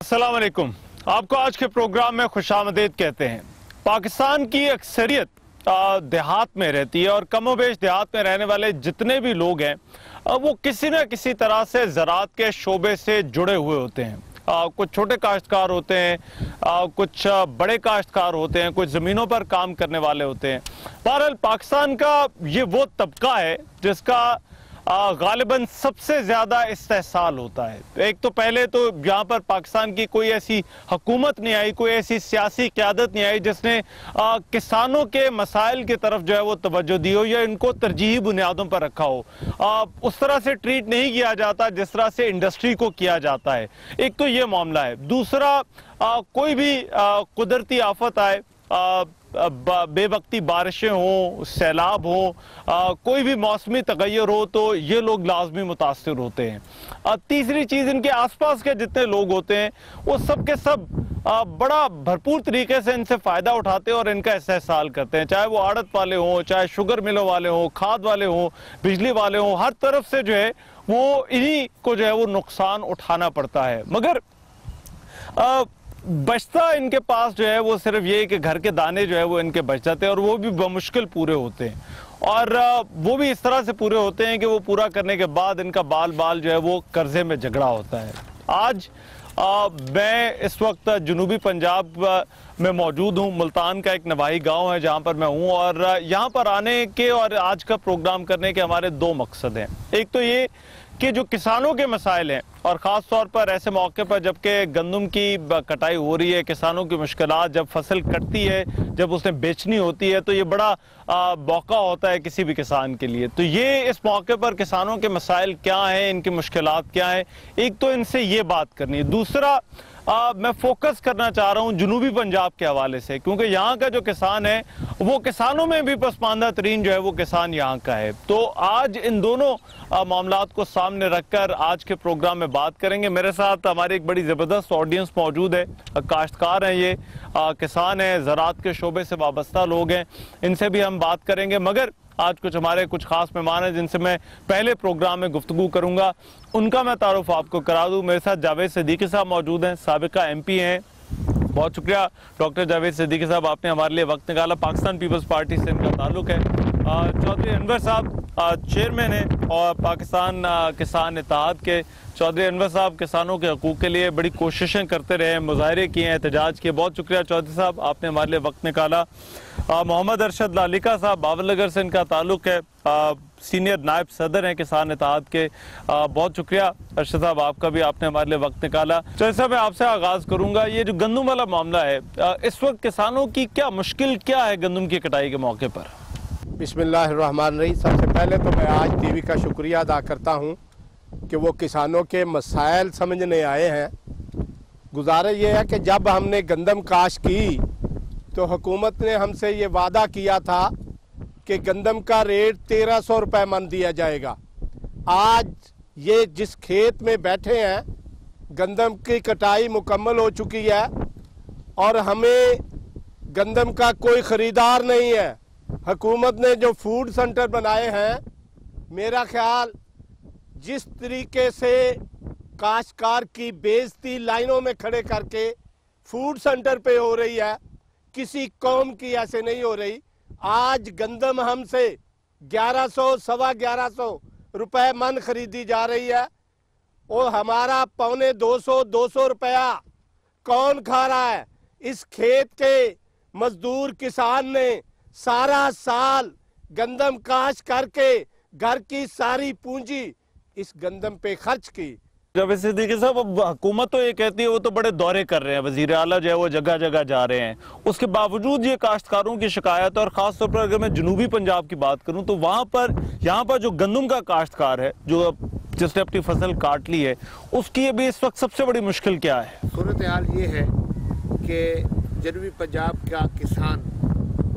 अस्सलाम वालेकुम। आपको आज के प्रोग्राम में खुशामदीद कहते हैं। पाकिस्तान की अक्सरियत देहात में रहती है और कमोबेश देहात में रहने वाले जितने भी लोग हैं वो किसी न किसी तरह से ज़राअत के शोबे से जुड़े हुए होते हैं। कुछ छोटे काश्तकार होते हैं, कुछ बड़े काश्तकार होते हैं, कुछ ज़मीनों पर काम करने वाले होते हैं। बहरहाल पाकिस्तान का ये वो तबका है जिसका गालिबन सबसे ज़्यादा इस्तेहसाल होता है। एक तो पहले तो यहाँ पर पाकिस्तान की कोई ऐसी हुकूमत नहीं आई, कोई ऐसी सियासी क़यादत नहीं आई जिसने किसानों के मसाइल की तरफ जो है वो तवज्जो दी हो या इनको तरजीही बुनियादों पर रखा हो। उस तरह से ट्रीट नहीं किया जाता जिस तरह से इंडस्ट्री को किया जाता है। एक तो ये मामला है। दूसरा, कोई भी कुदरती आफत आए, बेवक्ती बारिशें हों, सैलाब हो, कोई भी मौसमी तगय्युर हो तो ये लोग लाजमी मुतासिर होते हैं। तीसरी चीज़, इनके आसपास के जितने लोग होते हैं वो सब के सब बड़ा भरपूर तरीके से इनसे फ़ायदा उठाते हैं और इनका इस्तेहसाल करते हैं। चाहे वो आड़त वाले हों, चाहे शुगर मिलों वाले हों, खाद वाले हों, बिजली वाले हों, हर तरफ से जो है वो इन्हीं को जो है वो नुकसान उठाना पड़ता है। मगर बचता इनके पास जो है वो सिर्फ ये कि घर के दाने जो है वो इनके बच जाते हैं और वो भी बमुश्किल पूरे होते हैं। और वो भी इस तरह से पूरे होते हैं कि वो पूरा करने के बाद इनका बाल बाल जो है वो कर्जे में झगड़ा होता है। आज मैं इस वक्त जनूबी पंजाब में मौजूद हूँ। मुल्तान का एक नवाही गांव है जहाँ पर मैं हूँ और यहाँ पर आने के और आज का प्रोग्राम करने के हमारे दो मकसद हैं। एक तो ये कि जो किसानों के मसाइल हैं और ख़ास तौर पर ऐसे मौके पर जबकि गंदम की कटाई हो रही है, किसानों की मुश्किलात, जब फसल कटती है, जब उसने बेचनी होती है तो ये बड़ा मौका होता है किसी भी किसान के लिए। तो ये इस मौके पर किसानों के मसाइल क्या हैं, इनकी मुश्किलात क्या हैं, एक तो इनसे ये बात करनी है। दूसरा, मैं फोकस करना चाह रहा हूँ जनूबी पंजाब के हवाले से, क्योंकि यहाँ का जो किसान है वो किसानों में भी पसमानदा तरीन जो है वो किसान यहाँ का है। तो आज इन दोनों मामलात को सामने रखकर आज के प्रोग्राम में बात करेंगे। मेरे साथ हमारी एक बड़ी ज़बरदस्त ऑडियंस मौजूद है। काश्तकार हैं, ये किसान हैं, ज़राअत के शोबे से वाबस्ता लोग हैं, इनसे भी हम बात करेंगे। मगर आज हमारे कुछ खास मेहमान हैं जिनसे मैं पहले प्रोग्राम में गुफ्तगू करूंगा, उनका मैं तारुफ आपको करा दूं। मेरे साथ जावेद सिद्दीकी साहब मौजूद हैं, साबिका MP हैं। बहुत शुक्रिया डॉक्टर जावेद सिद्दीकी साहब, आपने हमारे लिए वक्त निकाला। पाकिस्तान पीपल्स पार्टी से इनका ताल्लुक है। चौधरी अनवर साहब चेयरमैन हैं और पाकिस्तान किसान इत्तेहाद के। चौधरी अनवर साहब किसानों के हकूक़ के लिए बड़ी कोशिशें करते रहे, मुजाहरे किए, एहतजाज किए। बहुत शुक्रिया चौधरी साहब, आपने हमारे लिए वक्त निकाला। मोहम्मद अरशद लालिका साहब बावलनगर से इनका ताल्लुक है, सीनियर नायब सदर हैं किसान इत्तेहाद के। बहुत शुक्रिया अरशद साहब आपका भी, आपने हमारे लिए वक्त निकाला। चौधरी साहब, मैं आपसे आगाज़ करूँगा। ये जो गंदम वाला मामला है, इस वक्त किसानों की क्या मुश्किल क्या है गंदम की कटाई के मौके पर? बिस्मिल्लाहिर्रहमानिर्रहीम। सबसे पहले तो मैं आज TV का शुक्रिया अदा करता हूँ कि वो किसानों के मसाइल समझने आए हैं। गुजारिश ये है कि जब हमने गंदम काश की तो हुकूमत ने हमसे ये वादा किया था कि गंदम का रेट 1300 रुपये मन दिया जाएगा। आज ये जिस खेत में बैठे हैं गंदम की कटाई मुकम्मल हो चुकी है और हमें गंदम का कोई ख़रीदार नहीं है। हुकूमत ने जो फूड सेंटर बनाए हैं, मेरा ख्याल जिस तरीके से काश्तकार की बेइज्जती लाइनों में खड़े करके फूड सेंटर पे हो रही है, किसी कौम की ऐसे नहीं हो रही। आज गंदम हमसे 1100 सवा 1100 रुपये मन खरीदी जा रही है और हमारा पौने 200 रुपया कौन खा रहा है? इस खेत के मजदूर किसान ने सारा साल गंदम काश करके घर की सारी पूंजी इस गंदम पे खर्च की। जावेद सिद्दीकी साहब, अब हुकूमत तो ये कहती है वो तो बड़े दौरे कर रहे हैं, वजीर आला जो है वो जगह जगह जा रहे हैं, उसके बावजूद ये काश्तकारों की शिकायत। और ख़ास तौर पर अगर मैं जनूबी पंजाब की बात करूं तो वहाँ पर यहाँ पर जो गंदम का काश्तकार है जो जिसने अपनी फसल काट ली है, उसकी अभी इस वक्त सबसे बड़ी मुश्किल क्या है? सूरत हाल ये है कि जनूबी पंजाब का किसान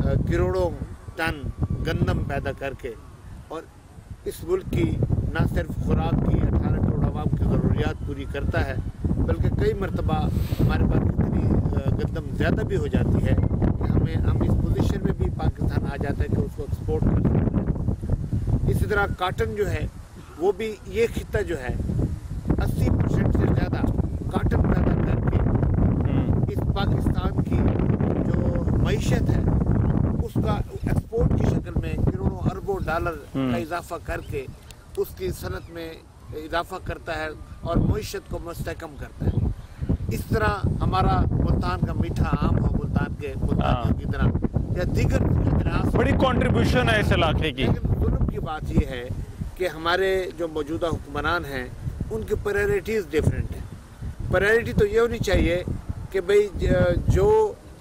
करोड़ों टन गंदम पैदा करके और इस मुल्क की न सिर्फ खुराक की 18 करोड़ आवाम की ज़रूरियात पूरी करता है, बल्कि कई मरतबा हमारे पास इतनी गंदम ज़्यादा भी हो जाती है कि हम इस पोजीशन में भी पाकिस्तान आ जाता है कि उसको एक्सपोर्ट कर सकते हैं। इसी तरह काटन जो है वो भी, ये खिता जो है 80% से ज़्यादा काटन पैदा करके डॉलर का इजाफा करके उसकी सनत में इजाफा करता है और मईशत को मुस्तहकम करता है। इस तरह हमारा मुल्तान का मीठा आम हो, मुल्तान की तरह या दीगर बड़ी कंट्रीब्यूशन है इस इलाके की। लेकिन जुल्म की बात यह है कि हमारे जो मौजूदा हुक्मरान हैं उनकी प्रायोरिटीज़ डिफरेंट है। प्रायोरिटी तो ये होनी चाहिए कि भाई जो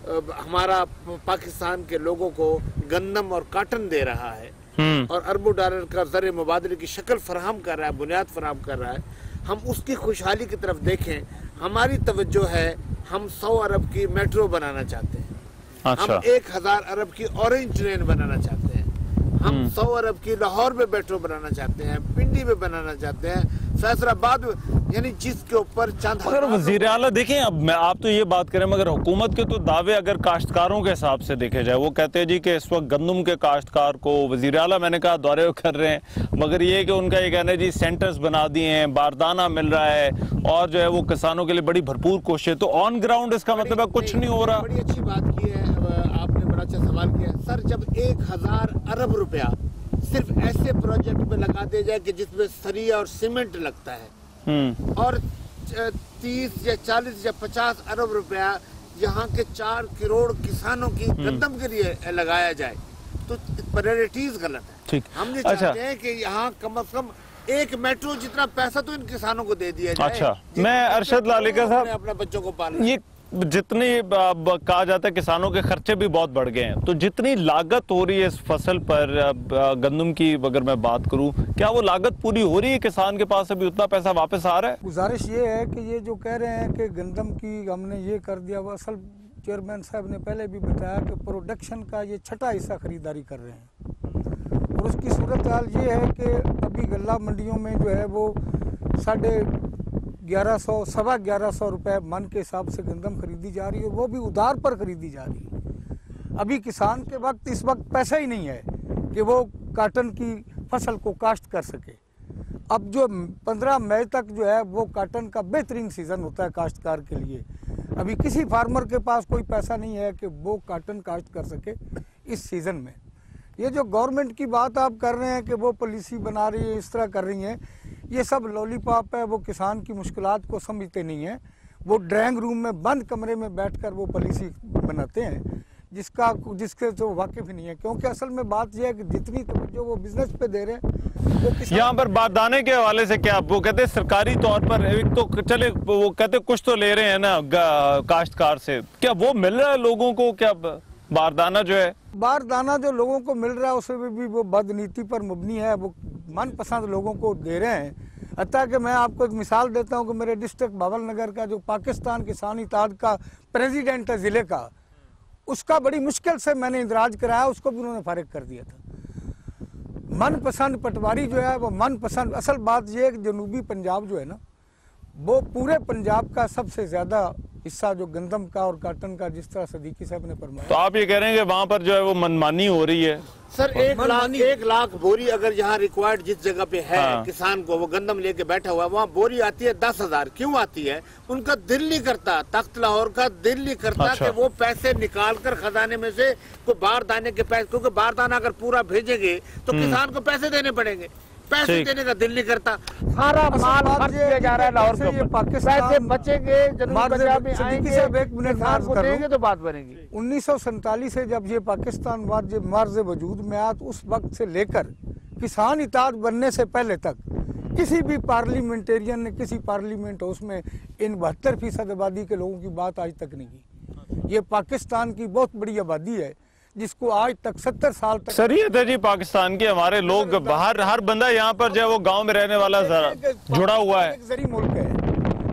हमारा पाकिस्तान के लोगों को गंदम और काटन दे रहा है और अरबों डॉलर का ज़र मुबादले की शक्ल फराहम कर रहा है, बुनियाद फराहम कर रहा है, हम उसकी खुशहाली की तरफ देखें। हमारी तवज्जो है, हम 100 अरब की मेट्रो बनाना चाहते हैं। अच्छा। हम 1000 अरब की ऑरेंज ट्रेन बनाना चाहते हैं। हम 100 अरब की लाहौर में मेट्रो बनाना चाहते हैं, पिंडी में बनाना चाहते हैं, फैसलाबाद में, यानी जिसके ऊपर चंद। अगर वजीर आला देखें, अब आप तो ये बात करें मगर हुकूमत के तो दावे अगर काश्तकारों के हिसाब से देखे जाए, वो कहते हैं जी कि इस वक्त गंदम के काश्तकार को वजीर आला मैंने कहा दौरे कर रहे हैं, मगर ये कि उनका ये कहना है जी सेंटर्स बना दिए हैं, बारदाना मिल रहा है और जो है वो किसानों के लिए बड़ी भरपूर कोशिश है। तो ऑन ग्राउंड इसका मतलब है कुछ नहीं हो रहा। बड़ी अच्छी बात की है, आपने बड़ा अच्छा सवाल किया सर। जब 1000 अरब रुपया सिर्फ ऐसे प्रोजेक्ट में लगा दिया जाए कि जिसमें सरिया और सीमेंट लगता है और 30 या 40 या 50 अरब रुपया यहाँ के 4 करोड़ किसानों की गंदम के लिए लगाया जाए तो प्रायोरिटीज गलत है। ठीक। हम ये चाहते हैं कि यहाँ कम से कम एक मेट्रो जितना पैसा तो इन किसानों को दे दिया जाए। अच्छा, मैं अरशद लालिका साहब, अपने बच्चों को पालना, ये जितनी कहा जाता है किसानों के खर्चे भी बहुत बढ़ गए हैं, तो जितनी लागत हो रही है इस फसल पर गंदम की अगर मैं बात करूं, क्या वो लागत पूरी हो रही है? किसान के पास अभी उतना पैसा वापस आ रहा है? गुजारिश ये है कि ये जो कह रहे हैं कि गंदम की हमने ये कर दिया, वो असल चेयरमैन साहब ने पहले भी बताया कि प्रोडक्शन का ये 6ठा हिस्सा खरीदारी कर रहे हैं और उसकी सूरत हाल ये है कि अभी गल्ला मंडियों में जो है वो 1150 सवा 1100 रुपये मन के हिसाब से गंदम खरीदी जा रही है और वो भी उधार पर खरीदी जा रही है। अभी किसान के वक्त इस वक्त पैसा ही नहीं है कि वो काटन की फसल को काश्त कर सके। अब जो 15 मई तक जो है वो काटन का बेहतरीन सीज़न होता है काश्तकार के लिए। अभी किसी फार्मर के पास कोई पैसा नहीं है कि वो काटन काश्त कर सके इस सीज़न में। ये जो गवर्नमेंट की बात आप कर रहे हैं कि वो पॉलिसी बना रही है, इस तरह कर रही हैं, ये सब लॉलीपॉप है। वो किसान की मुश्किलात को समझते नहीं हैं। वो ड्राइंग रूम में बंद कमरे में बैठकर वो पॉलिसी बनाते हैं जिसके तो वाकिफ ही नहीं है। क्योंकि असल में बात यह है कि जितनी तवज्जो वो बिजनेस पे दे रहे हैं वो यहाँ पर बारदाने के हवाले से क्या वो कहते हैं सरकारी तौर पर एक तो चले वो कहते कुछ तो ले रहे हैं ना काश्तकार से, क्या वो मिल रहा है लोगों को? क्या बारदाना जो है, बारदाना जो लोगों को मिल रहा है उसमें भी वो बदनीति पर मुबनी है। वो मनपसंद लोगों को दे रहे हैं। हत्ता कि मैं आपको एक मिसाल देता हूं कि मेरे डिस्ट्रिक्ट बावल नगर का जो पाकिस्तान किसान इत्तेहाद का प्रेसिडेंट है ज़िले का, उसका बड़ी मुश्किल से मैंने इंदराज कराया, उसको भी उन्होंने फारिग कर दिया था। मनपसंद पटवारी जो है वो मनपसंद। असल बात यह है कि जनूबी पंजाब जो है ना, वो पूरे पंजाब का सबसे ज़्यादा हिस्सा जो गंदम का और काटन का, जिस तरह सदीकी साहब ने फरमाया, तो आप ये कह रहे हैं कि वहाँ पर जो है वो मनमानी हो रही है? सर 1 लाख बोरी अगर यहाँ रिक्वायर्ड जिस जगह पे है, हाँ। किसान को वो गंदम लेके बैठा हुआ है, वहाँ बोरी आती है 10,000। क्यों आती है? उनका दिल नहीं करता, तख्त लाहौर का दिल नहीं करता अच्छा। कि वो पैसे निकाल कर खजाने में से कोई बारदाने के पैसे, क्योंकि बारदाना अगर पूरा भेजेंगे तो किसान को पैसे देने पड़ेंगे, पैसे देने का दिल नहीं करता। सारा माल खर्च किया जा रहा है लाहौर के ऊपर, पैसे बचेंगे जनूबी पंजाब में आएंगे, किसान को देंगे तो बात बनेगी। 1947 से जब ये पाकिस्तान मार्ज वजूद में आया तो उस वक्त से लेकर किसान इत्तेहाद बनने से पहले तक किसी भी पार्लियामेंटेरियन ने किसी पार्लियामेंट हाउस में इन 72% आबादी के लोगों की बात आज तक नहीं की। ये पाकिस्तान की बहुत बड़ी आबादी है जिसको आज तक 70 साल तक शरीयत है जी पाकिस्तान की। हमारे लोग बाहर, हर बंदा यहाँ पर जो है वो गांव में रहने वाला जुड़ा हुआ है। एक जरी मुल्क है।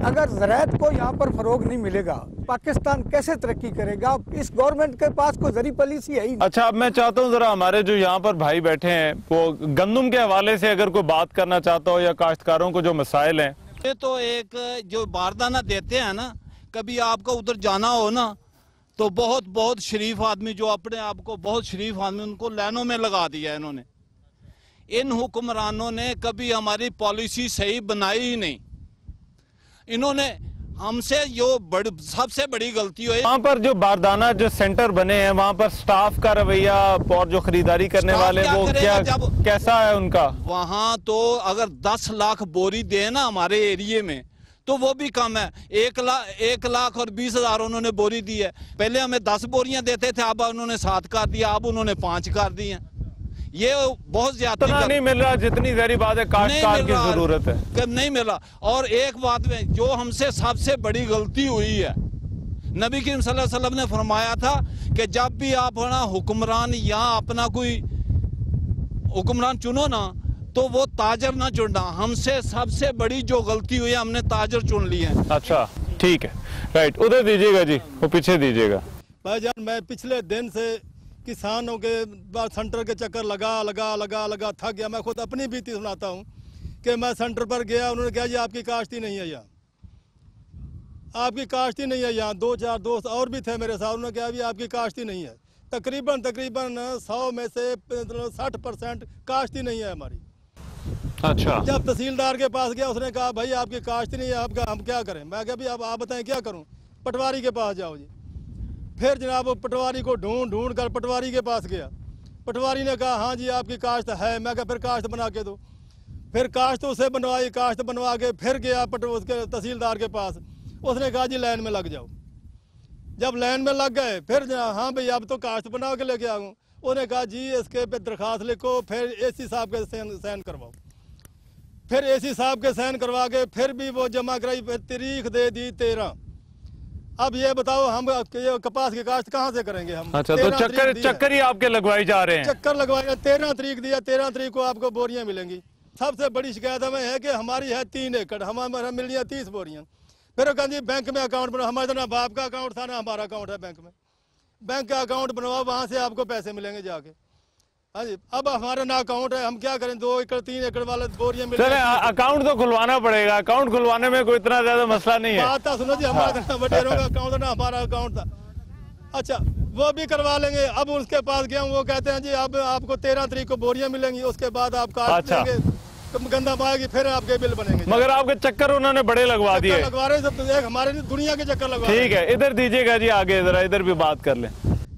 अगर ज़राअत को यहाँ पर फरोग नहीं मिलेगा, पाकिस्तान कैसे तरक्की करेगा? इस गवर्नमेंट के पास कोई जरी पॉलिसी है ही। अच्छा, अब मैं चाहता हूँ जरा हमारे जो यहाँ पर भाई बैठे हैं वो गंदम के हवाले से अगर कोई बात करना चाहता हो या काश्तकारों को जो मसाइल हैं। ये तो एक जो बारदाना देते हैं ना, कभी आपको उधर जाना हो ना तो बहुत शरीफ आदमी जो अपने आप को बहुत शरीफ आदमी, उनको लाइनों में लगा दिया इन्होंने। इन हुक्मरानों ने कभी हमारी पॉलिसी सही बनाई ही नहीं। इन्होंने हमसे जो सबसे बड़ी गलती हुई, वहाँ पर जो बारदाना जो सेंटर बने हैं वहाँ पर स्टाफ का रवैया और जो खरीदारी करने वाले वो क्या कैसा है उनका? वहाँ तो अगर 10 लाख बोरी दे ना हमारे एरिए में तो वो भी कम है। 1 लाख और 20,000 उन्होंने बोरी दी है। पहले हमें 10 बोरियां देते थे, अब उन्होंने 7 कर दिया, अब उन्होंने 5 कर दी हैं। ये बहुत ज्यादा नहीं मिल रहा, जितनी जहरी बात है काश्तकार की जरूरत है, कब नहीं मिल रहा। और एक बात में जो हमसे सबसे बड़ी गलती हुई है, नबी करीम सल्लल्लाहु अलैहि वसल्लम ने फरमाया था कि जब भी आप अपना हुक्मरान या अपना कोई हुक्मरान चुनो ना तो वो ताजर ना चुनना। हमसे सबसे बड़ी जो गलती हुई है, हमने ताजर चुन लिए हैं। अच्छा ठीक है, राइट, उधर दीजिएगा जी, वो पीछे दीजिएगा। भाईजान मैं पिछले दिन से किसानों के सेंटर के चक्कर लगा थक गया। मैं खुद अपनी बीती सुनाता हूँ कि मैं सेंटर पर गया, उन्होंने कहा जी आपकी काश्ती नहीं है यहाँ, आपकी काश्ती नहीं है यहाँ। 2-4 दोस्त और भी थे मेरे साथ, उन्होंने कहा भी आपकी काश्ती नहीं है। तकरीबन 100 में से 60% काश्ती नहीं है हमारी। अच्छा, जब तहसीलदार के पास गया उसने कहा भाई आपकी काश्ती नहीं है, आपका हम क्या करें? मैं कहा भी अब आप बताएं क्या करूँ? पटवारी के पास जाओ जी। फिर जनाब पटवारी को ढूंढ कर पटवारी के पास गया। पटवारी ने कहा हाँ जी आपकी काश्त है। मैं कहा फिर काश्त बना के दो। फिर काश्त उसे बनवाई, काश्त बनवा के फिर गया उसके तहसीलदार के पास। उसने कहा जी लाइन में लग जाओ। जब लाइन में लग गए फिर हाँ भाई अब तो काश्त बना के लेके आऊँ। उसने कहा जी इसके पे दरखास्त लिखो, फिर AC साहब के साइन करवाओ। फिर AC साहब के साइन करवा के फिर भी वो जमा कराई, फिर तारीख दे दी 13। अब ये बताओ हम ये कपास की काश्त कहाँ से करेंगे हम? अच्छा, तो चक्कर ही आपके लगवाई जा रहे हैं? चक्कर लगवाए। 13 तारीख दिया, 13 तारीख को आपको बोरियां मिलेंगी। सबसे बड़ी शिकायत हमें है कि हमारी है 3 एकड़, हमारा मिल रही है 30 बोरियां। फिर वो कहती बैंक में अकाउंट बनाओ। हमारे तो ना बाप का अकाउंट था ना हमारा अकाउंट है बैंक में। बैंक का अकाउंट बनवाओ, वहाँ से आपको पैसे मिलेंगे जाके। हाँ जी, अब हमारा ना अकाउंट है, हम क्या करें? 2 एकड़ 3 एकड़ वाले बोरियां मिल रही है। अकाउंट तो खुलवाना पड़ेगा, अकाउंट खुलवाने में कोई इतना ज्यादा मसला नहीं है। बात सुनो जी, हमारा वडेरों का अकाउंट ना हमारा अकाउंट था। अच्छा वो भी करवा लेंगे। अब उसके पास गया, वो कहते हैं जी अब आपको 13 तारीख को बोरियां मिलेंगी, उसके बाद आप काट देंगे, गंदा पाएगी, फिर आपके बिल बनेंगे। मगर आपके चक्कर उन्होंने बड़े लगवा दिए। लगवा रहे सब, एक हमारे दुनिया के चक्कर लगवा। ठीक है, इधर दीजिएगा जी, आगे जरा इधर भी बात कर लें।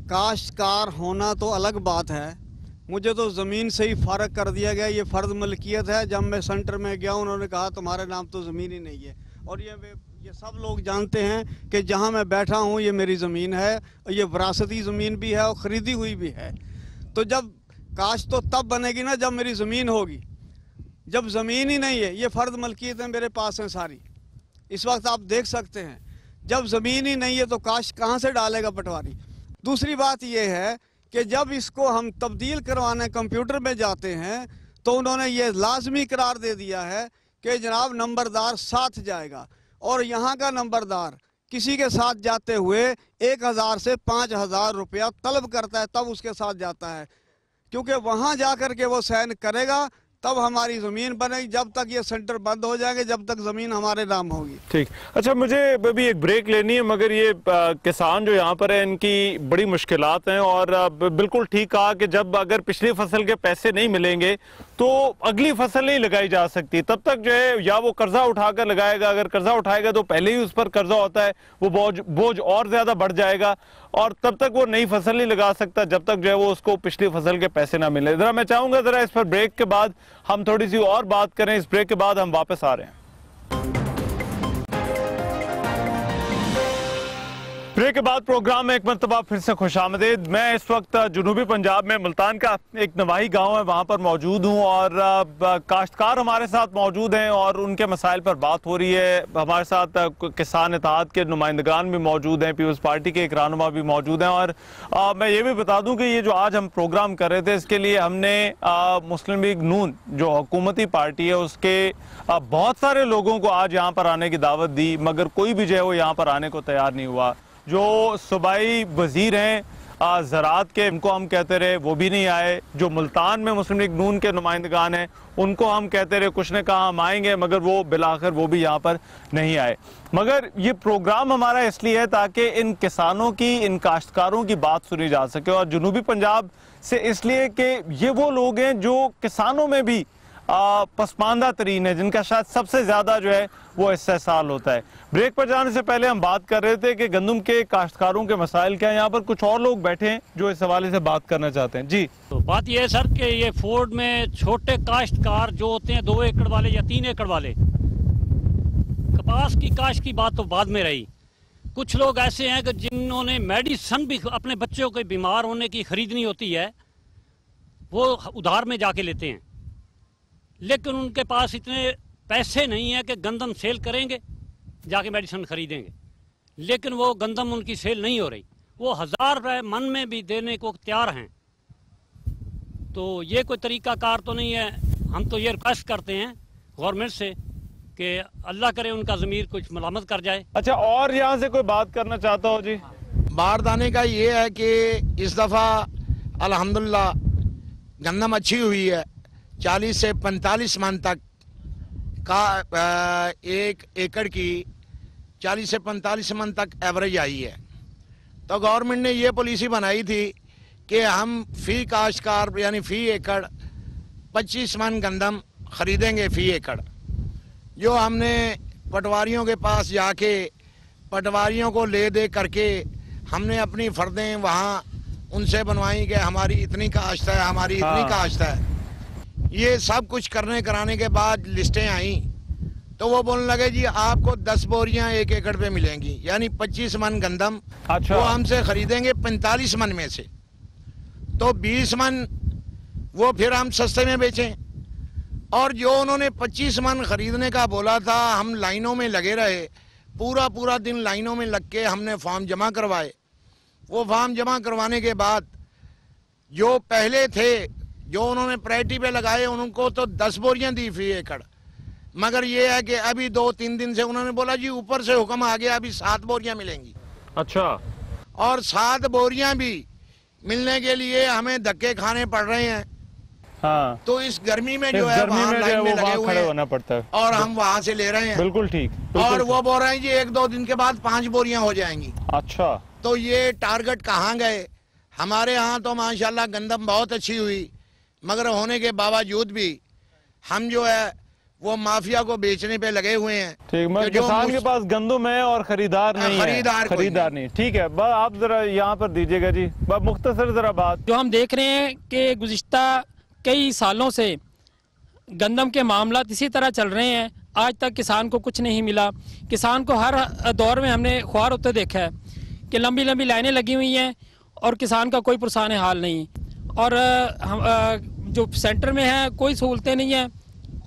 काश्तकार होना तो अलग बात है, मुझे तो ज़मीन से ही फ़ारग कर दिया गया। ये फ़र्द मलकियत है। जब मैं सेंटर में गया उन्होंने कहा तुम्हारे नाम तो ज़मीन ही नहीं है। और ये सब लोग जानते हैं कि जहाँ मैं बैठा हूँ ये मेरी ज़मीन है, ये विरासती ज़मीन भी है और ख़रीदी हुई भी है। तो जब काश्त तो तब बनेगी ना जब मेरी ज़मीन होगी। जब ज़मीन ही नहीं है, ये फ़र्द मलकियतें मेरे पास हैं सारी, इस वक्त आप देख सकते हैं। जब ज़मीन ही नहीं है तो काश्त कहाँ से डालेगा पटवारी? दूसरी बात ये है कि जब इसको हम तब्दील करवाने कंप्यूटर में जाते हैं तो उन्होंने ये लाजमी करार दे दिया है कि जनाब नंबरदार साथ जाएगा। और यहाँ का नंबरदार किसी के साथ जाते हुए 1000 से 5000 रुपया तलब करता है, तब उसके साथ जाता है, क्योंकि वहाँ जा कर के वो साइन करेगा तब हमारी ज़मीन बनेगी। जब तक ये सेंटर बंद हो जाएंगे जब तक ज़मीन हमारे नाम होगी। ठीक, अच्छा मुझे अभी एक ब्रेक लेनी है, मगर ये किसान जो यहाँ पर है इनकी बड़ी मुश्किलात हैं। और बिल्कुल ठीक कहा कि जब अगर पिछली फसल के पैसे नहीं मिलेंगे तो अगली फसल नहीं लगाई जा सकती। तब तक जो है या वो कर्जा उठाकर लगाएगा, अगर कर्जा उठाएगा तो पहले ही उस पर कर्जा होता है, वो बोझ और ज्यादा बढ़ जाएगा और तब तक वो नई फसल नहीं लगा सकता जब तक जो है वो उसको पिछली फसल के पैसे ना मिले। जरा मैं चाहूंगा जरा इस पर ब्रेक के बाद हम थोड़ी सी और बात करें। इस ब्रेक के बाद हम वापस आ रहे हैं। ब्रेक के बाद प्रोग्राम में एक मरतबा फिर से खुशामदीद। मैं इस वक्त जुनूबी पंजाब में मुल्तान का एक नवाही गांव है वहां पर मौजूद हूं और काश्तकार हमारे साथ मौजूद हैं और उनके मसाइल पर बात हो रही है। हमारे साथ किसान इत्तेहाद के नुमाइंदगान भी मौजूद हैं, पीपल्स पार्टी के एक रहनुमा भी मौजूद हैं। और मैं ये भी बता दूं कि ये जो आज हम प्रोग्राम कर रहे थे इसके लिए हमने मुस्लिम लीग नून जो हुकूमती पार्टी है उसके बहुत सारे लोगों को आज यहाँ पर आने की दावत दी, मगर कोई भी जो है वो यहाँ पर आने को तैयार नहीं हुआ। जो सूबाई वजीर हैं ज़राअत के, उनको हम कहते रहे, वो भी नहीं आए। जो मुल्तान में मुस्लिम लीग नून के नुमाइंदगान हैं उनको हम कहते रहे, कुछ ने कहा हम आएंगे, मगर वो बिलाखिर वो भी यहाँ पर नहीं आए। मगर ये प्रोग्राम हमारा इसलिए है ताकि इन किसानों की, इन काश्तकारों की बात सुनी जा सके। और जुनूबी पंजाब से इसलिए कि ये वो लोग हैं जो किसानों में भी पसमानदा तरीन है, जिनका शायद सबसे ज्यादा जो है वो इस्तेहसाल होता है। ब्रेक पर जाने से पहले हम बात कर रहे थे कि गंदम के काश्तकारों के मसाइल क्या है। यहाँ पर कुछ और लोग बैठे हैं जो इस हवाले से बात करना चाहते हैं। जी, तो बात यह है सर कि ये फोर्ड में छोटे काश्तकार जो होते हैं 2 एकड़ वाले या 3 एकड़ वाले, कपास की काश्त की बात तो बाद में रही। कुछ लोग ऐसे हैं कि जिन्होंने मेडिसिन भी अपने बच्चों के बीमार होने की खरीदनी होती है, वो उधार में जाके लेते हैं, लेकिन उनके पास इतने पैसे नहीं है कि गंदम सेल करेंगे, जाके मेडिसिन खरीदेंगे, लेकिन वो गंदम उनकी सेल नहीं हो रही। वो 1000 रुपये मन में भी देने को तैयार हैं। तो ये कोई तरीकाकार तो नहीं है। हम तो ये रिक्वेस्ट करते हैं गवर्नमेंट से कि अल्लाह करे उनका ज़मीर कुछ मलामत कर जाए। अच्छा, और यहाँ से कोई बात करना चाहता हो? जी, बारदाने का ये है कि इस दफ़ा अल्हम्दुलिल्लाह गंदम अच्छी हुई है। 40 से 45 मन तक का 1 एकड़ की 40 से 45 मन तक एवरेज आई है। तो गवर्नमेंट ने ये पॉलिसी बनाई थी कि हम फी काश्तकार यानी फी एकड़ 25 मन गंदम खरीदेंगे फी एकड़। जो हमने पटवारियों के पास जाके पटवारियों को ले दे करके हमने अपनी फर्दें वहाँ उनसे बनवाई कि हमारी इतनी काश्त है, हमारी इतनी काश्त है। ये सब कुछ करने कराने के बाद लिस्टें आई तो वो बोलने लगे जी आपको 10 बोरियां 1 एकड़ पे मिलेंगी, यानी 25 मन गंदम। अच्छा। वो हमसे खरीदेंगे 45 मन में से, तो 20 मन वो फिर हम सस्ते में बेचें। और जो उन्होंने 25 मन खरीदने का बोला था, हम लाइनों में लगे रहे, पूरा दिन लाइनों में लग के हमने फॉर्म जमा करवाए। वो फॉर्म जमा करवाने के बाद जो पहले थे, जो उन्होंने प्रायोरिटी पे लगाए, उनको तो 10 बोरियां दी फी एकड़। मगर ये है कि अभी 2-3 दिन से उन्होंने बोला जी ऊपर से हुक्म आ गया, अभी 7 बोरियां मिलेंगी। अच्छा। और 7 बोरियां भी मिलने के लिए हमें धक्के खाने पड़ रहे हैं। हाँ। तो इस गर्मी में जो है वहाँ लाइन में लगे हुए होना पड़ता है और हम वहाँ से ले रहे हैं। बिल्कुल ठीक। और वो बोल रहे हैं जी 1-2 दिन के बाद 5 बोरियां हो जाएंगी। अच्छा। तो ये टारगेट कहाँ गए? हमारे यहाँ तो माशाल्लाह गंदम बहुत अच्छी हुई, मगर होने के बावजूद भी हम जो है वो माफिया को बेचने पे लगे हुए हैं। ठीक, मगर किसान के पास गंदम है और खरीदार नहीं है। खरीदार नहीं। ठीक है, बस आप जरा यहाँ पर दीजिएगा जी, बस मुख्तसर जरा बात। जो हम देख रहे हैं कि गुज़िश्ता कई सालों से गंदम के मामला इसी तरह चल रहे हैं, आज तक किसान को कुछ नहीं मिला। किसान को हर दौर में हमने ख्वार होते देखा है कि लंबी लंबी लाइनें लगी हुई हैं और किसान का कोई पुरसान हाल नहीं। और जो सेंटर में है कोई सहूलतें नहीं है,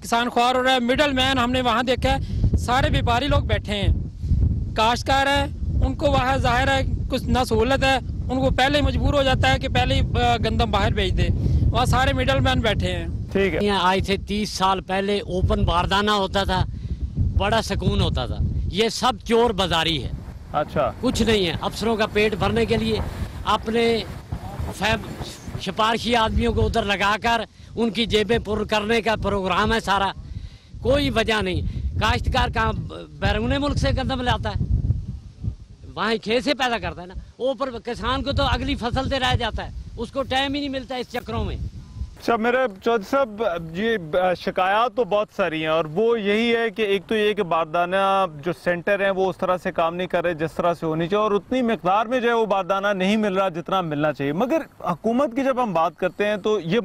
किसान ख्वार हो रहा है। मिडल मैन हमने वहाँ देखा है, सारे व्यापारी लोग बैठे हैं, काश्तकार हैं, उनको वहाँ जाहिर है कुछ ना सहूलत है, उनको पहले ही मजबूर हो जाता है कि पहले ही गंदम बाहर भेज दे। वहाँ सारे मिडल मैन बैठे हैं। ठीक है। यहाँ आए थे 30 साल पहले, ओपन बारदाना होता था, बड़ा सुकून होता था। ये सब चोर बाजारी है। अच्छा। कुछ नहीं है। अफसरों का पेट भरने के लिए अपने सिफारशी आदमियों को उधर लगाकर उनकी जेबें पुर करने का प्रोग्राम है सारा। कोई वजह नहीं। काश्तकार कहाँ बैरून मुल्क से गंदम लाता है, वहाँ खेत से पैदा करता है ना। ऊपर किसान को तो अगली फसल से रह जाता है, उसको टाइम ही नहीं मिलता इस चक्रों में। अच्छा, मेरे चौधरी साहब, ये शिकायत तो बहुत सारी हैं और वो यही है कि एक तो ये कि बारदाना जो सेंटर हैं वो उस तरह से काम नहीं कर रहे जिस तरह से होनी चाहिए, और उतनी मिकदार में जो है वो बारदाना नहीं मिल रहा जितना मिलना चाहिए। मगर हुकूमत की जब हम बात करते हैं तो ये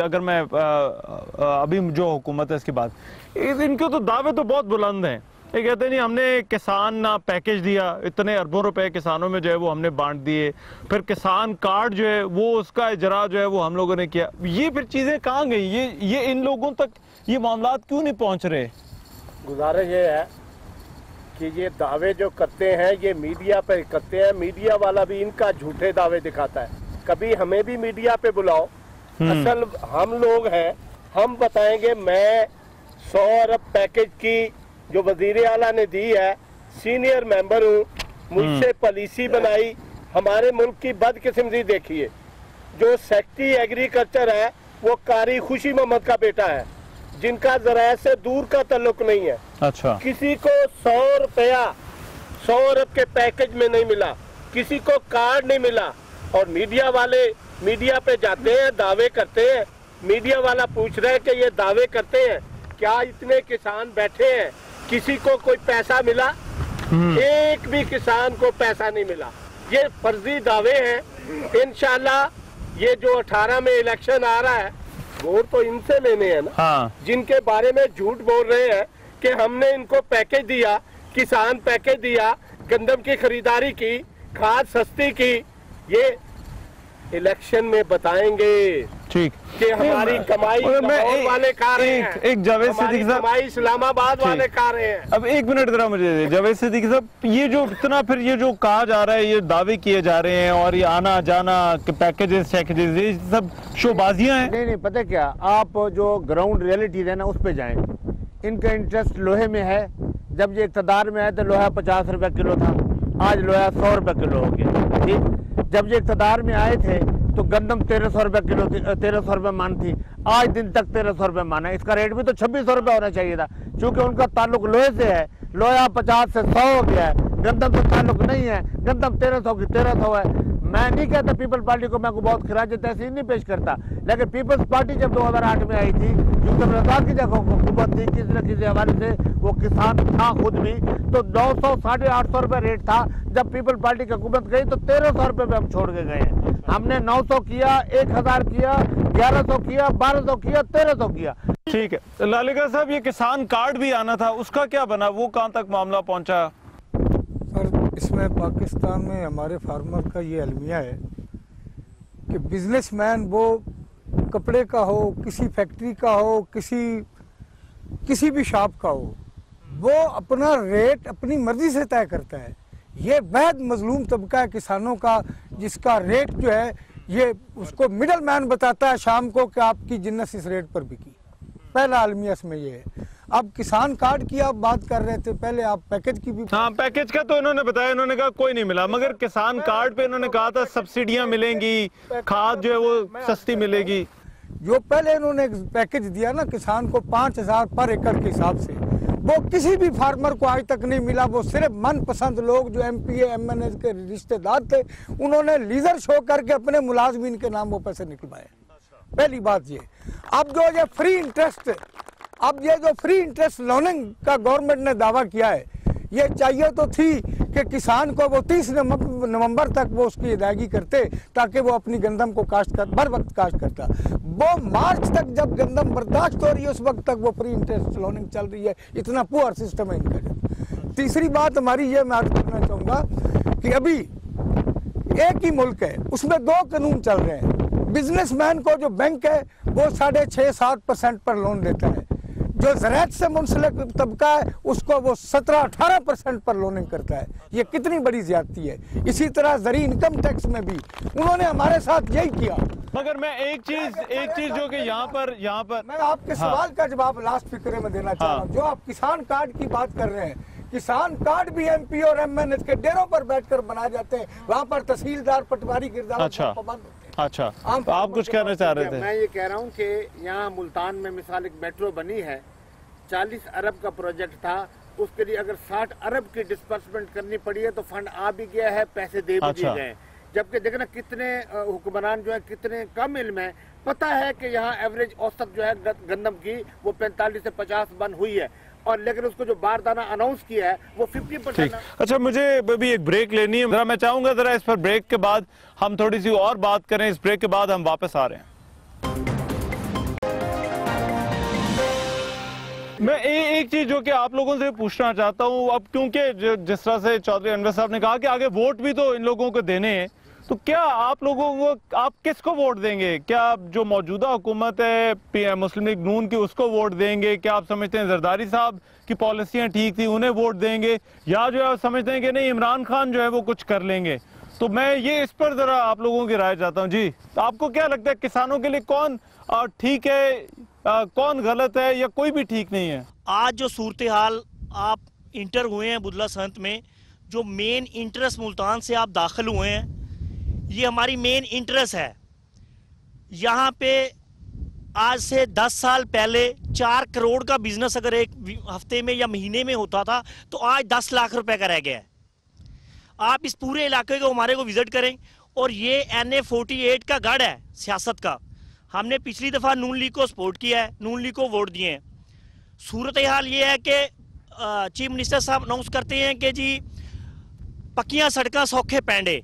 अगर मैं अभी जो हुकूमत है इसकी बात, इनके तो दावे तो बहुत बुलंद हैं। ये कहते नहीं हमने किसान ना पैकेज दिया, इतने अरबों रुपए किसानों में जो है वो हमने बांट दिए, फिर किसान कार्ड जो है वो उसका इजरा जो है वो हम लोगों ने किया। ये फिर चीज़ें कहाँ गई? ये इन लोगों तक ये मामलात क्यों नहीं पहुँच रहे? गुजारिश ये है कि ये दावे जो करते हैं ये मीडिया पे करते हैं, मीडिया वाला भी इनका झूठे दावे दिखाता है। कभी हमें भी मीडिया पे बुलाओ, असल हम लोग हैं, हम बताएंगे। मैं 100 अरब पैकेज की जो वजीर आला ने दी है, सीनियर मेंबर हूँ, मुझसे पॉलिसी बनाई। हमारे मुल्क की बदकिस्मती देखिए, जो सेक्रेटरी एग्रीकल्चर है वो कारी खुशी मोहम्मद का बेटा है, जिनका ज़राअत से दूर का ताल्लुक नहीं है। अच्छा। किसी को 100 रुपया 100 अरब के पैकेज में नहीं मिला, किसी को कार्ड नहीं मिला, और मीडिया वाले मीडिया पे जाते हैं, दावे करते हैं मीडिया वाला पूछ रहे हैं कि ये दावे करते हैं, क्या इतने किसान बैठे हैं, किसी को कोई पैसा मिला? एक भी किसान को पैसा नहीं मिला। ये फर्जी दावे हैं। इंशाल्लाह ये जो 18 में इलेक्शन आ रहा है, वोट तो इनसे लेने हैं ना। हाँ। जिनके बारे में झूठ बोल रहे हैं कि हमने इनको पैकेज दिया, किसान पैकेज दिया, गंदम की खरीदारी की, खाद सस्ती की, ये इलेक्शन में बताएंगे। ठीक कि हमारी कमाई लाहौर वाले खा रहे हैं, एक जावेद सिद्दीकी साहब, कमाई इस्लामाबाद वाले खा रहे हैं। अब एक मिनट जरा मुझे जावेद सिद्दीकी साहब, ये जो इतना फिर ये जो कहा जा रहा है, ये दावे किए जा रहे हैं और ये आना जाना पैकेजेस शैकेजेस, ये सब शोबाजियां हैं। नहीं, पता क्या, आप जो ग्राउंड रियलिटी है ना उस पे जाएं। इनका इंटरेस्ट लोहे में है। जब ये इक़्तिदार में आए तो लोहा 50 रुपए किलो था, आज लोहा 100 रुपए किलो हो गया। ठीक, जब ये इक़्तिदार में आए थे तो गंदम 1300 रुपए किलो थी, 1300 रुपए मान थी, आज दिन तक 1300 रुपए मान है। इसका रेट भी तो 2600 रुपए होना चाहिए था, क्योंकि उनका ताल्लुक लोहे से है। लोहा 50 से 100 हो गया है, गंदम से ताल्लुक नहीं है। गंदम 1300 की 1300 है। मैं नहीं कहता पीपल्स पार्टी को मैं को बहुत खराज तहसीन नहीं पेश करता, लेकिन पीपल्स पार्टी जब 2008 में आई थी, यूसुफ रज़ाक की जगह हुकूमत थी, किसी न किसी हवाले से वो किसान था खुद भी, तो 900 850 रुपए रेट था। जब पीपल्स पार्टी की हुकूमत गई तो 1300 रुपए पे हम छोड़ के गए हैं। हमने 900 किया, 1000 किया, 1100 किया, 1200 किया, 1300 किया। ठीक है लालिका साहब, ये किसान कार्ड भी आना था, उसका क्या बना? वो कहाँ तक मामला पहुंचा? सर, इसमें पाकिस्तान में हमारे फार्मर का ये अलमिया है कि बिजनेसमैन, वो कपड़े का हो, किसी फैक्ट्री का हो, किसी भी शॉप का हो, वो अपना रेट अपनी मर्जी से तय करता है। ये वैध मजलूम तबका है किसानों का, जिसका रेट जो है ये उसको मिडल मैन बताता है शाम को कि आपकी जिन्नस इस रेट पर बिकी। पहला अलमिया इसमें ये है। अब किसान कार्ड की आप बात कर रहे थे, पहले आप पैकेज की भी। हाँ, पैकेज का तो इन्होंने बताया, इन्होंने कहा कोई नहीं मिला, मगर किसान कार्ड पे इन्होंने कहा था सब्सिडियां मिलेंगी, खाद जो है वो सस्ती मिलेगी। जो पहले इन्होंने पैकेज दिया ना किसान को 5000 पर एकड़ के हिसाब से, वो किसी भी फार्मर को आज तक नहीं मिला। वो सिर्फ मनपसंद लोग जो MPA MNA के रिश्तेदार थे, उन्होंने लीजर शो करके अपने मुलाजमीन के नाम वो पैसे निकलवाए। पहली बात ये। अब जो ये फ्री इंटरेस्ट लोनिंग का गवर्नमेंट ने दावा किया है, ये चाहिए तो थी कि किसान को वो 30 नवंबर तक वो उसकी अदायगी करते, ताकि वो अपनी गंदम को बर वक्त काश्त करता। वो मार्च तक जब गंदम बर्दाश्त हो रही है, उस वक्त तक वो फ्री इंटरेस्ट लोनिंग चल रही है। इतना पुअर सिस्टम है इनका। तीसरी बात हमारी ये मैं अर्ज करना चाहूँगा कि अभी एक ही मुल्क है, उसमें 2 कानून चल रहे हैं। बिजनेसमैन को जो बैंक है वो 6.5-7% पर लोन देता है, जो ज़राअत से मुंसलिक तबका है उसको वो 17-18% पर लोनिंग करता है। ये कितनी बड़ी ज्यादती है। इसी तरह ज़री इनकम टैक्स में भी उन्होंने हमारे साथ यही किया। मगर मैं एक चीज जो कि यहाँ पर मैं आपके सवाल का जवाब लास्ट फिक्रे में देना चाह रहा हूँ। जो आप किसान कार्ड की बात कर रहे हैं, किसान कार्ड भी MP और MNA के डेरों पर बैठकर बनाए जाते हैं। वहाँ पर तहसीलदार, पटवारी, गिरदार पाबंद होते हैं। अच्छा, तो आप कुछ कहना चाह रहे थे? मैं ये कह रहा हूँ कि यहाँ मुल्तान में मिसाल एक मेट्रो बनी है, 40 अरब का प्रोजेक्ट था, उसके लिए अगर 60 अरब की डिस्बर्समेंट करनी पड़ी है तो फंड आ भी गया है, पैसे दे भी दिए गए। जबकि देखना कितने हुक्मरान जो है कितने कम इल्म है। पता है कि यहाँ एवरेज औसत जो है गंदम की वो 45 से 50 बन हुई है, और लेकिन उसको जो बारदाना अनाउंस किया है वो 50%। अच्छा, मुझे भी एक ब्रेक लेनी है जरा। मैं चाहूंगा जरा इस पर ब्रेक के बाद हम थोड़ी सी और बात करें। इस ब्रेक के बाद हम वापस आ रहे हैं। मैं एक चीज जो कि आप लोगों से पूछना चाहता हूं, अब क्योंकि जिस तरह से चौधरी अनवर साहब ने कहा कि आगे वोट भी तो इन लोगों को देने हैं, तो क्या आप लोगों को, आप किसको वोट देंगे? क्या जो मौजूदा हुकूमत है मुस्लिम लीग नून की, उसको वोट देंगे? क्या आप समझते हैं जरदारी साहब की पॉलिसियां ठीक थी, उन्हें वोट देंगे? या जो आप समझते हैं कि नहीं, इमरान खान जो है वो कुछ कर लेंगे? तो मैं ये इस पर जरा आप लोगों की राय चाहता हूँ। जी, तो आपको क्या लगता है किसानों के लिए कौन ठीक है, कौन गलत है, या कोई भी ठीक नहीं है? आज जो सूरत हाल आप इंटर हुए हैं बुधला संत में, जो मेन इंटरेस्ट मुल्तान से आप दाखिल हुए हैं, ये हमारी मेन इंटरेस्ट है। यहाँ पे आज से 10 साल पहले 4 करोड़ का बिजनेस अगर एक हफ्ते में या महीने में होता था, तो आज 10 लाख रुपए का रह गया है। आप इस पूरे इलाके को हमारे को विजिट करें, और ये NA 48 का गढ़ है सियासत का। हमने पिछली दफ़ा नून लीग को सपोर्ट किया है, नून लीग को वोट दिए हैं। सूरत हाल ये है कि चीफ मिनिस्टर साहब अनाउंस करते हैं कि जी पक्कियां सड़कें सौखे पैंडे।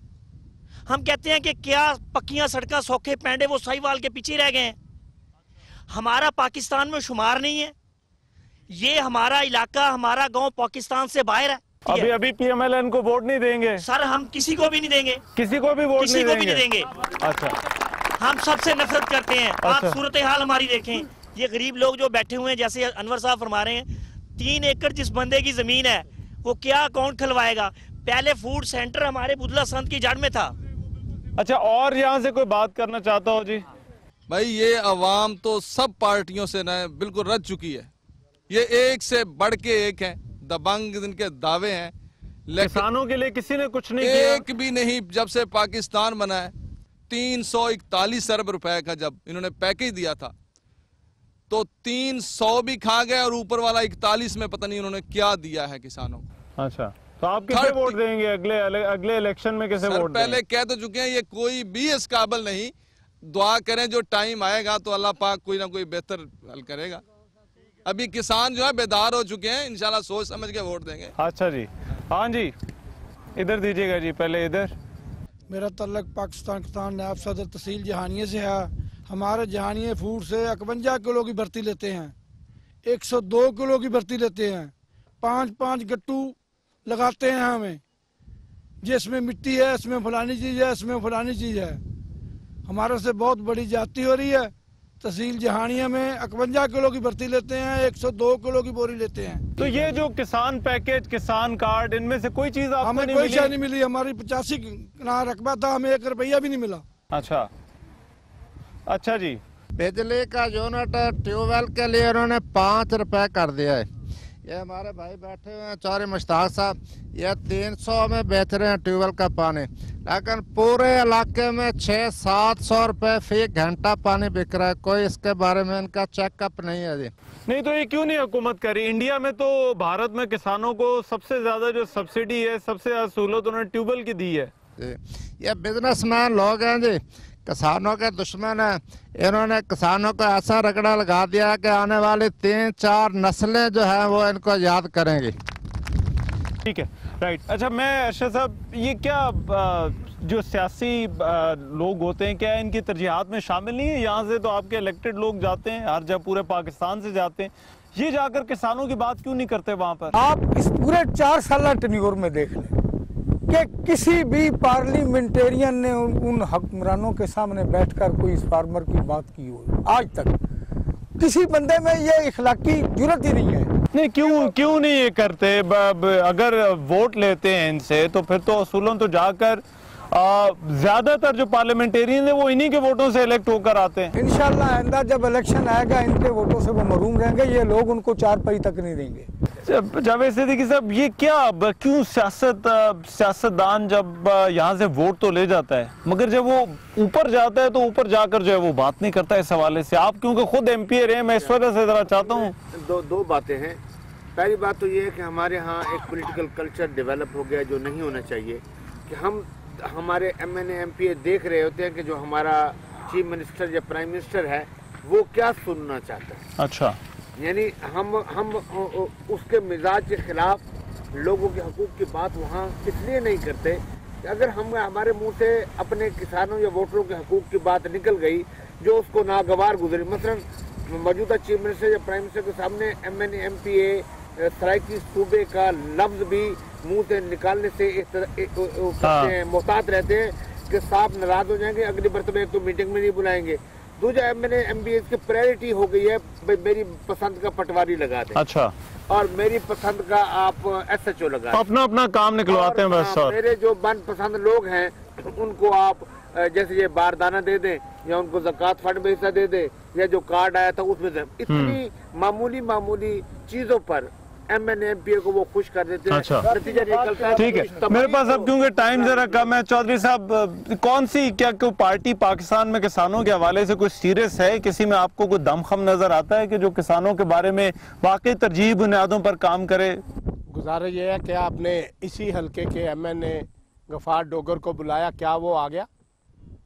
हम कहते हैं कि क्या पक्कियां सड़कें सौखे पैंडे वो साहिवाल के पीछे रह गए हैं? हमारा पाकिस्तान में शुमार नहीं है, ये हमारा इलाका, हमारा गांव पाकिस्तान से बाहर है। अभी पीएमएलएन को वोट नहीं देंगे सर, हम किसी को भी नहीं देंगे, किसी को भी वोट किसी को भी नहीं देंगे। अच्छा, हम सबसे नफरत करते हैं। अच्छा। आप सूरत हाल हमारी देखें, ये गरीब लोग जो बैठे हुए हैं, जैसे अनवर साहब फरमा रहे हैं, 3 एकड़ जिस बंदे की जमीन है वो क्या अकाउंट खुलवाएगा? पहले फूड सेंटर हमारे बुधला संत की जड़ में था। अच्छा, और यहाँ से कोई बात करना चाहता हो जी? भाई ये अवाम तो सब पार्टियों से न बिल्कुल रच चुकी है, ये एक से बढ़ के एक है, दबंग इनके दावे हैं, लेकिन किसानों के लिए किसी ने कुछ नहीं एक किया। भी नहीं। जब से पाकिस्तान बना है 341 अरब रुपए का जब इन्होंने पैकेज दिया था तो 300 भी खा गए और ऊपर वाला 41 में पता नहीं उन्होंने क्या दिया है किसानों को। अच्छा, तो आप किसे वोट देंगे अगले इलेक्शन में? किसे वोट देंगे? पहले कह तो चुके हैं, ये कोई भी इस काबिल नहीं। दुआ करें जो टाइम आएगा तो अल्लाह पाक कोई ना कोई बेहतर हल करेगा। अभी किसान जो है बेदार हो चुके हैं, इंशाल्लाह सोच समझ के वोट देंगे। अच्छा जी, हाँ जी, इधर दीजिएगा जी, पहले इधर। मेरा तल्लक पाकिस्तान किसान नायब सदर तहसील जहानिया से है। हमारे जहानिया फूड से 51 किलो की भर्ती लेते हैं, 102 किलो की भर्ती लेते हैं, 5-5 गट्टू लगाते हैं हमें, जिसमें मिट्टी है, इसमें फलानी चीज़ है, इसमें फलानी चीज़ है। हमारे से बहुत बड़ी जाती हो रही है। तहसील जहानिया में 51 किलो की भर्ती लेते हैं, 102 किलो की बोरी लेते हैं। तो ये जो किसान पैकेज, किसान कार्ड, इनमें से कोई चीज आपको हमें नहीं कोई मिली? चीज नहीं मिली। हमारी 85 का रकबा था, हमें 1 रुपया भी नहीं मिला। अच्छा, अच्छा जी। बिजली का यूनिट ट्यूबवेल के लिए उन्होंने 5 रुपए कर दिया है। ये हमारे भाई बैठे हुए हैं चौधरी मुश्ताक साहब, ये 300 में बेच रहे हैं ट्यूबवेल का पानी, लेकिन पूरे इलाके में 600-700 रुपए फी घंटा पानी बिक रहा है। कोई इसके बारे में इनका चेकअप नहीं है जी। नहीं तो ये क्यों नहीं हुकूमत करी? इंडिया में तो, भारत में किसानों को सबसे ज्यादा जो सब्सिडी है, सबसे ज्यादा सहूलत उन्होंने ट्यूबवेल की दी है। ये बिजनेसमैन लोग हैं जी, किसानों के दुश्मन है। इन्होंने किसानों को ऐसा रगड़ा लगा दिया कि आने वाली 3-4 नस्लें जो है वो इनको याद करेंगी। ठीक है, राइट। अच्छा, मैं अरशद साहब, ये क्या जो सियासी लोग होते हैं, क्या इनकी तरजीहात में शामिल नहीं है? यहाँ से तो आपके इलेक्टेड लोग जाते हैं, हर जगह पूरे पाकिस्तान से जाते हैं, ये जाकर किसानों की बात क्यों नहीं करते वहाँ पर? आप इस पूरे 4 साल टेन्योर में देख लें कि किसी भी पार्लियामेंटेरियन ने उन हुक्मरानों के सामने बैठकर कोई इस फार्मर की बात की हो? आज तक किसी बंदे में ये इखलाकी जुर्रत ही नहीं है। नहीं, क्यों नहीं ये करते? अगर वोट लेते हैं इनसे तो फिर तो असूलन तो जाकर ज्यादातर जो पार्लियामेंटेरियन है वो इन्हीं के वोटों से इलेक्ट होकर आते हैं। इंशाल्लाह आइंदा जब इलेक्शन आएगा इनके वोटों से वो महरूम रहेंगे, ये लोग उनको 4 पैसे तक नहीं देंगे। जावेद सिद्दीकी साहब, ये क्या क्यों सियासतदान जब यहाँ से वोट तो ले जाता है, मगर जब वो ऊपर जाता है तो ऊपर जाकर जो है वो बात नहीं करता इस हवाले से? आप क्योंकि खुद MP रहे, मैं इस वजह से जरा चाहता हूँ। दो बातें हैं। पहली बात तो ये है कि हमारे यहाँ एक पॉलिटिकल कल्चर डेवलप हो गया जो नहीं होना चाहिए, कि हमारे MNA MPA देख रहे होते हैं कि जो हमारा चीफ मिनिस्टर या प्राइम मिनिस्टर है वो क्या सुनना चाहता है। अच्छा, यानी हम उसके मिजाज के खिलाफ लोगों के हकूक की बात वहाँ इसलिए नहीं करते कि अगर हमारे मुंह से अपने किसानों या वोटरों के हकूक की बात निकल गई जो उसको नागवार गुजरी, मसलन मौजूदा चीफ मिनिस्टर या प्राइम मिनिस्टर के सामने MNA MPA सराइकी सूबे का लफ्ज भी मुंह से निकालने से मोहतात रहते हैं कि साहब नाराज हो जाएंगे, अगली मरतबा एक तो मीटिंग में नहीं बुलाएंगे। दूसरा MNA MPA की प्रायोरिटी हो गई है मेरी पसंद का पटवारी लगा दें, अच्छा, और मेरी पसंद का आप SHO लगा दें, अपना काम निकलवाते हैं बस। और मेरे जो मनपसंद लोग हैं उनको आप जैसे ये बारदाना दे दें या उनको ज़कात फंड में हिस्सा दे दें या जो कार्ड आया था उसमें से। इतनी मामूली चीजों पर MNA MPA को वो खुश कर देते हैं। अच्छा, ठीक है। मेरे पास अब क्योंकि टाइम जरा कम है, चौधरी साहब, कौन सी क्या कोई पार्टी पाकिस्तान में किसानों के हवाले से कोई सीरियस है? किसी में आपको कोई दमखम नजर आता है कि जो किसानों के बारे में वाकई तरजीही बुनियादों पर काम करे? गुजारिश ये है कि आपने इसी हल्के के MNA गफार डोगर को बुलाया, क्या वो आ गया?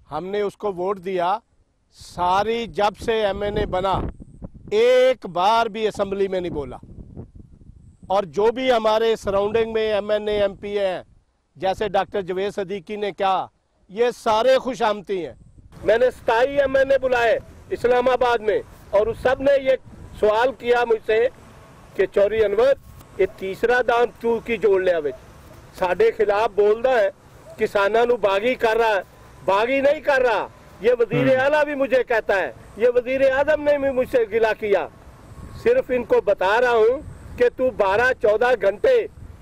हमने उसको वोट दिया सारी जब से एमएनए बना एक बार भी असेंबली में नहीं बोला। और जो भी हमारे सराउंडिंग में एमएनए एमपी हैं, जैसे डॉक्टर जवेद सदीकी ने कहा, ये सारे खुशामती हैं। मैंने 27 एमएनए बुलाए इस्लामाबाद में और उस सब ने ये सवाल किया मुझसे कि चौधरी अनवर ये तीसरा दाम तू की जोड़ लिया विच, साडे खिलाफ बोलदा है, किसानां नू बागी कर रहा है। बागी नहीं कर रहा, ये वजीर आला भी मुझे कहता है, ये वजीर आजम ने भी मुझसे गिला किया। सिर्फ इनको बता रहा हूँ कि तू 12-14 घंटे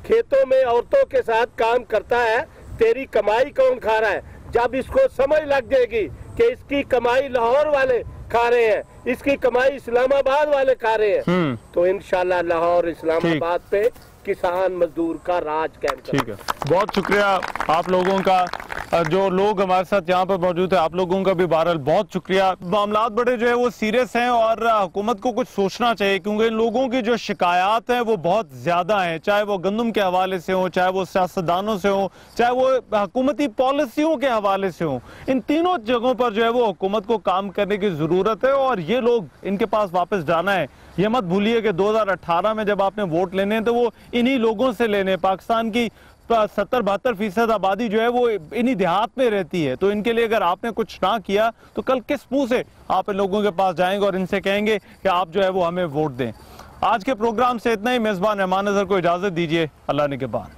खेतों में औरतों के साथ काम करता है, तेरी कमाई कौन खा रहा है? जब इसको समझ लग जाएगी कि इसकी कमाई लाहौर वाले खा रहे हैं, इसकी कमाई इस्लामाबाद वाले खा रहे हैं, तो इंशाल्लाह लाहौर इस्लामाबाद पे किसान मजदूर का राज कायम करेंगे। ठीक है, बहुत शुक्रिया आप लोगों का, जो लोग हमारे साथ यहाँ पर मौजूद है, आप लोगों का भी बहरहाल बहुत शुक्रिया। मामलात बड़े जो है वो सीरियस हैं और हुकूमत को कुछ सोचना चाहिए, क्योंकि इन लोगों की जो शिकायत हैं वो बहुत ज्यादा हैं, चाहे वो गंदम के हवाले से हो, चाहे वो सियासतदानों से हो, चाहे वो हुकूमती पॉलिसियों के हवाले से हो। इन तीनों जगहों पर जो है वो हुकूमत को काम करने की जरूरत है और ये लोग इनके पास वापस जाना है। ये मत भूलिए कि 2018 में जब आपने वोट लेने हैं तो वो इन्हीं लोगों से लेने। पाकिस्तान की 70-72% आबादी जो है वो इन्हीं देहात में रहती है, तो इनके लिए अगर आपने कुछ ना किया तो कल किस मुंह से आप इन लोगों के पास जाएंगे और इनसे कहेंगे कि आप जो है वो हमें वोट दें। आज के प्रोग्राम से इतना ही। मेजबान रहमान अजहर को इजाजत दीजिए। अल्लाह निगहबान।